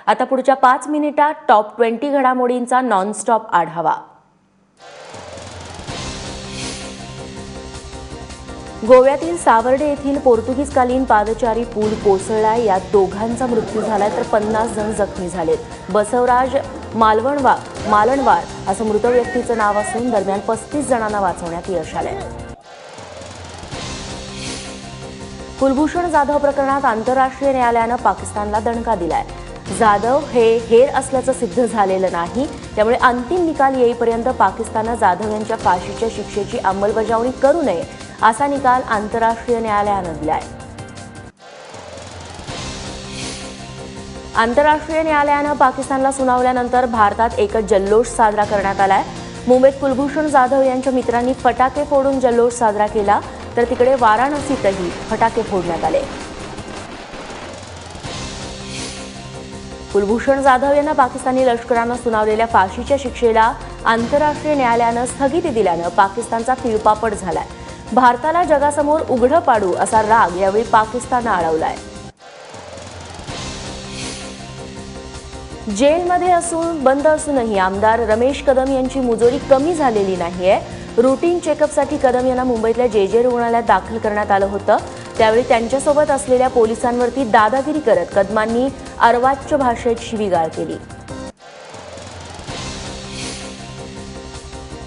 आता पुढच्या 5 मिनिटात टॉप 20 घडामोडींचा नॉनस्टॉप आढावा। गोव्यातील सावर्डे येथील पोर्तुगीजकालीन पादचारी पूल कोसळलाय। यात दोघांचा मृत्यू झालाय तर 50 जण जखमी झालेत। बसवराज मालणवार असं मृत व्यक्तीचं नाव असून दरम्यान 35 जणांना वाचवण्यात यश आलंय। कुलभूषण जाधव प्रकरणात आंतरराष्ट्रीय न्यायालयानं पाकिस्तानला दणका दिलाय। जाधव हे हेर असल्याचं सिद्ध झालेलं नाही, त्यामुळे अंतिम निकाल येईपर्यंत पाकिस्ताननं जाधव यांच्या फाशीच्या शिक्षेची अंमलबजावणी करू नये असा निकाल आंतरराष्ट्रीय न्यायालयानं दिलाय। आंतरराष्ट्रीय न्यायालयानं पाकिस्तानला सुनावल्यानंतर भारतात एकच जल्लोष साजरा करण्यात आलाय। मुंबईत कुलभूषण जाधव यांच्या मित्रांनी फटाके फोडून जल्लोष साजरा केला, तर तिकडे वाराणसीतही फटाके फोडण्यात आले। कुलभूषण जाधव यांना पाकिस्तानी लष्करानं सुनावलेल्या फाशीच्या शिक्षेला आंतरराष्ट्रीय न्यायालयानं स्थगिती दिल्यानं पाकिस्तानचा तिळपापड झालाय। भारताला जगासमोर उघडं पाडू असा राग यावेळी पाकिस्ताननं आळवलाय। जेलमध्ये बंद असूनही आमदार रमेश कदम यांची मुजोरी कमी झालेली नाहीये। रुटीन चेकअपसाठी कदम यांना मुंबईतल्या जे रुग्णालयात दाखल करण्यात आलं होतं। त्यावेळी त्यांच्यासोबत असलेल्या पोलिसांवरती दादागिरी करत कदमांनी अर्वाच्य भाषेत शिवीगाळ केली।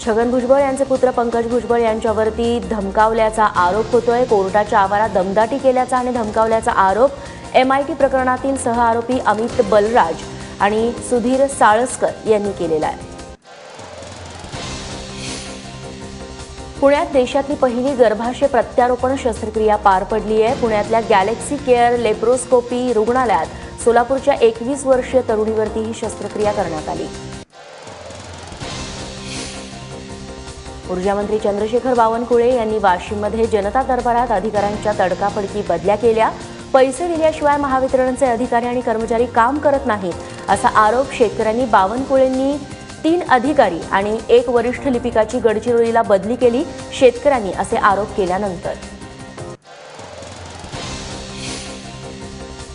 छगन भुजबळ यांचे पुत्र पंकज भुजबळ यांच्यावरती धमकावल्याचा आरोप होतोय। कोर्टाच्या आवारात दमदाटी केल्याचा आणि धमकावल्याचा आरोप MIT प्रकरणातील सहआरोपी अमित बलराज आणि सुधीर साळसकर यांनी केलेला आहे। पुण्यात देशातली पहिली गर्भाशय प्रत्यारोपण शस्त्रक्रिया पार पडली आहे। पुण्यातल्या गॅलेक्सी केअर लेप्रोस्कोपी रुग्णालयात सोलापूरच्या 21 वर्षीय तरुणीवरती ही शस्त्रक्रिया करण्यात आली। ऊर्जा मंत्री चंद्रशेखर बावनकुळे यांनी वाशिममध्ये जनता दरबारात अधिकाऱ्यांच्या तडकाफडकी बदल्या केल्या। पैसे दिल्याशिवाय महावितरणचे अधिकारी आणि कर्मचारी काम करत नाहीत असा आरोप शेतकऱ्यांनी बावनकुळेंनी 3 अधिकारी आणि 1 वरिष्ठ लिपिकाची गडचिरोलीला बदली केली। शेतकऱ्यांनी असे आरोप केल्यानंतर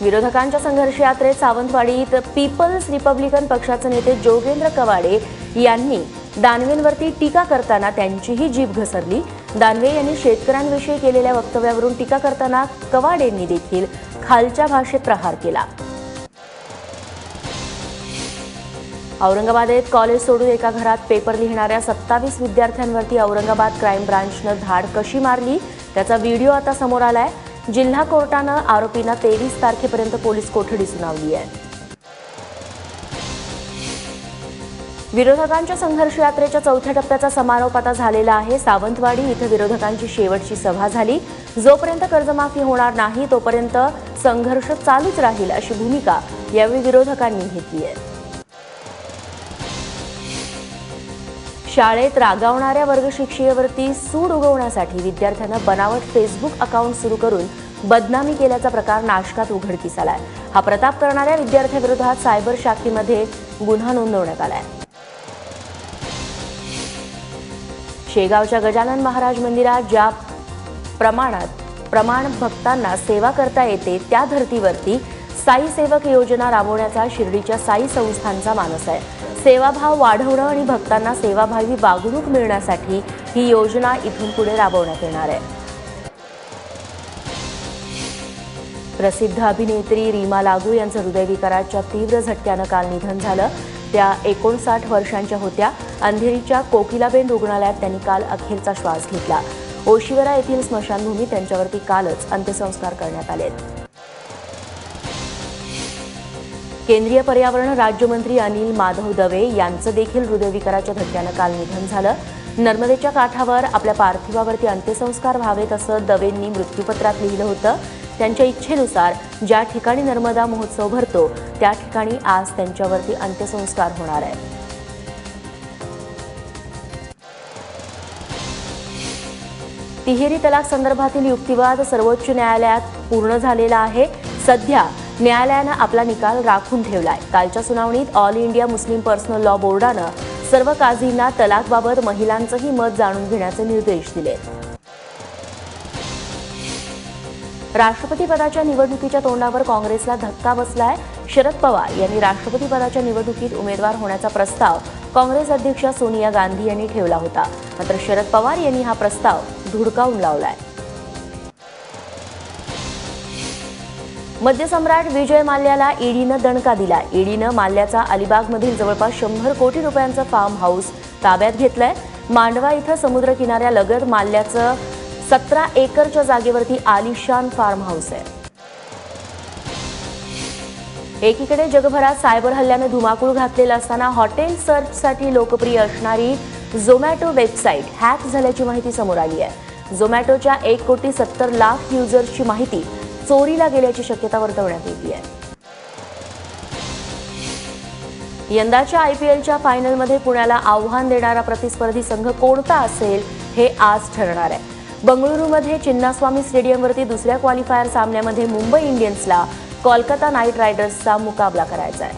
विरोधकांच्या संघर्ष यात्रेत सावंतवाडीत पीपल्स रिपब्लिकन पक्षाचे नेते जोगेंद्र कवाडे यांनी दानवेंवरती टीका करताना त्यांचीही जीभ घसरली। दानवे यांनी शेतकऱ्यांविषयी केलेल्या वक्तव्यावरून टीका करताना कवाडेंनी देखील खालच्या भाषेत प्रहार केला। औरंगाबादेत कॉलेज सोडून एका घरात पेपर लिहिणाऱ्या 27 विद्यार्थ्यांवरती औरंगाबाद क्राईम ब्रांचनं धाड कशी मारली त्याचा व्हिडिओ आता समोर आलाय। जिल्हा कोर्टानं आरोपींना 23 तारखेपर्यंत पोलीस कोठडी सुनावली आहे। विरोधकांच्या संघर्ष यात्रेच्या 4थ्या टप्प्याचा समारोप आता झालेला आहे। सावंतवाडी इथं विरोधकांची शेवटची सभा झाली। जोपर्यंत कर्जमाफी होणार नाही तोपर्यंत संघर्ष चालूच राहील अशी भूमिका यावेळी विरोधकांनी घेतली आहे। शाळेत रागावणाऱ्या वर्गशिक्षिकेवरती सूड उगवण्यासाठी विद्यार्थ्यांना बनावट फेसबुक अकाउंट सुरू करून बदनामी केल्याचा प्रकार नाशकात उघडकीस आलाय। हा प्रताप करणाऱ्या विद्यार्थ्यांविरोधात सायबर शाखेमध्ये गुन्हा नोंदवण्यात आलाय। शेगावच्या गजानन महाराज मंदिरात ज्या प्रमाण भक्तांना सेवा करता येते त्या धर्तीवरती साई सेवक योजना राबवण्याचा शिर्डीच्या साई संस्थांचा मानस आहे। सेवाभाव वाढवणं आणि भक्तांना सेवाभावी वागणूक मिळण्यासाठी ही योजना इथून पुढे राबवण्यात येणार आहे। प्रसिद्ध अभिनेत्री रीमा लागू यांचं हृदयविकाराच्या तीव्र झटक्यानं काल निधन झालं। त्या 59 वर्षांच्या होत्या। अंधेरीच्या कोकिलाबेन रुग्णालयात त्यांनी काल अखेरचा श्वास घेतला। ओशिवरा येथील स्मशानभूमीत त्यांच्यावरती कालच अंत्यसंस्कार करण्यात आले। केंद्रीय पर्यावरण राज्यमंत्री अनिल माधव दवे यांचं देखील हृदयविकाराच्या धक्क्यानं काल निधन झालं। नर्मदेच्या काठावर आपल्या पार्थिवावरती अंत्यसंस्कार व्हावेत असं दवेंनी मृत्यूपत्रात लिहिलं होतं। त्यांच्या इच्छेनुसार ज्या ठिकाणी नर्मदा महोत्सव भरतो त्या ठिकाणी आज त्यांच्यावरती अंत्यसंस्कार होणार आहे। तिहेरी तलाक संदर्भातील युक्तिवाद सर्वोच्च न्यायालयात पूर्ण झालेला आहे। सध्या न्यायालयानं आपला निकाल राखून ठेवलाय। कालच्या सुनावणीत all India Muslim personal law बोर्डानं सर्व काझींना तलाकबाबत महिलांचंही मत जाणून घेण्याचे निर्देश दिले। राष्ट्रपती पदाच्या निवडणुकीच्या तोंडावर काँग्रेसला धक्का बसलाय। शरद पवार यांनी राष्ट्रपतीपदाच्या निवडणुकीत उमेदवार होण्याचा प्रस्ताव काँग्रेस अध्यक्षा सोनिया गांधी यांनी ठेवला होता. मात्र शरद पवार यांनी हा प्रस्ताव धुडकावून लावलाय. मद्यसम्राट विजय माल्याला ईडीनं दणका दिला. ईडीनं माल्याचा अलिबागमधील जवळपास 100 कोटी रुपयांचं फार्म हाऊस ताब्यात घेतलंय. मांडवा इथं समुद्र किनाऱ्यालगत माल्याचं 17 एकरच्या जागेवरती आलिशान फार्म हाऊस आहे. एकीकडे जगभरात सायबर हल्ल्याने धुमाकूळ घातलेला असताना हॉटेल सर्चसाठी लोकप्रिय असणारी झोमॅटो वेबसाईट हॅक झाल्याची माहिती समोर आली आहे. झोमॅटोच्या 1,70,00,000 युजर्सची माहिती चोरीला गेल्याची शक्यता वर्तवण्यात येते आहे. यंदाच्या IPLच्या फायनलमध्ये पुण्याला आव्हान देणारा प्रतिस्पर्धी संघ कोणता असेल हे आज ठरणार आहे. बंगळुरूमध्ये चिन्नास्वामी स्टेडियमवरती दुसऱ्या क्वालिफायर सामन्यामध्ये मुंबई इंडियन्सला कोलकाता नाईट रायडर्सचा मुकाबला करायचा आहे.